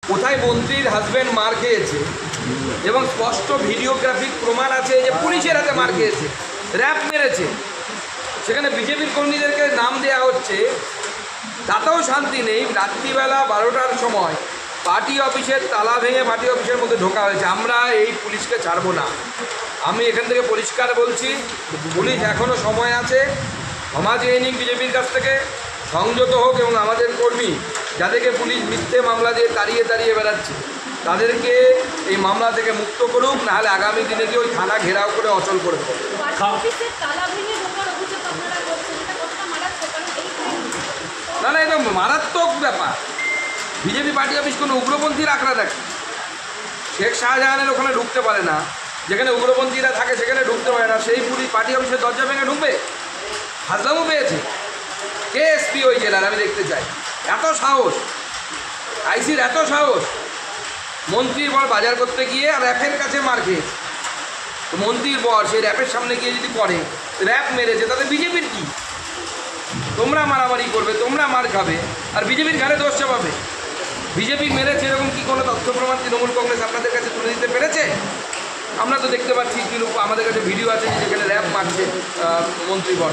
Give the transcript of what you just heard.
কোথায় মন্ত্রীর হাজব্যান্ড মার খেয়েছে এবং স্পষ্ট ভিডিওগ্রাফিক প্রমাণ আছে যে পুলিশের হাতে মার খেয়েছে, র্যাব মেরেছে, সেখানে বিজেপির কর্মীদেরকে নাম দেওয়া হচ্ছে, তাতেও শান্তি নেই। রাত্রিবেলা 12টার সময় পার্টি অফিসের তালা ভেঙে পার্টি অফিসের মধ্যে ঢোকা হয়েছে। আমরা এই পুলিশকে ছাড়বো না। আমি এখান থেকে পরিষ্কার বলছি, পুলিশ এখনও সময় আছে, ক্ষমা চেয়ে নিক বিজেপির কাছ থেকে, সংযত হোক এবং আমাদের কর্মী যাদেরকে পুলিশ মিথ্যে মামলা দিয়ে তাড়িয়ে তাড়িয়ে বেড়াচ্ছে তাদেরকে এই মামলা থেকে মুক্ত করুক, নাহলে আগামী দিনে কি ওই থানা ঘেরাও করে অচল করে দেবে। না না, এটা মারাত্মক ব্যাপার। বিজেপি পার্টি অফিস কোনো উগ্রপন্থীর আঁকড়া দেখে, শেখ শাহজাহানের ওখানে ঢুকতে পারে না, যেখানে উগ্রপন্থীরা থাকে সেখানে ঢুকতে পারে না, সেই পুলিশ পার্টি অফিসের দরজা ভেঙে ঢুকবে? হাজলামও পেয়েছে। কে এসপি ওই জেলার আমি দেখতে চাই? এত সাহস, আইসির এত সাহস, মন্ত্রীর বর বাজার করতে গিয়ে র্যাপের কাছে মার খেয়েছে। তো মন্ত্রীর বর সেই র্যাপের সামনে গিয়ে যদি করে, র্যাপ মেরেছে, তাতে বিজেপির কি? তোমরা মারামারি করবে, তোমরা মার খাবে, আর বিজেপির ঘাড়ে দোষ চাপাবে। বিজেপি মেরেছে এরকম কি কোনো তথ্য প্রমাণ তৃণমূল কংগ্রেস আপনাদের কাছে তুলে দিতে পেরেছে? আমরা তো দেখতে পাচ্ছি, আমাদের কাছে ভিডিও আছে যেখানে র্যাপ মারছে মন্ত্রী বর।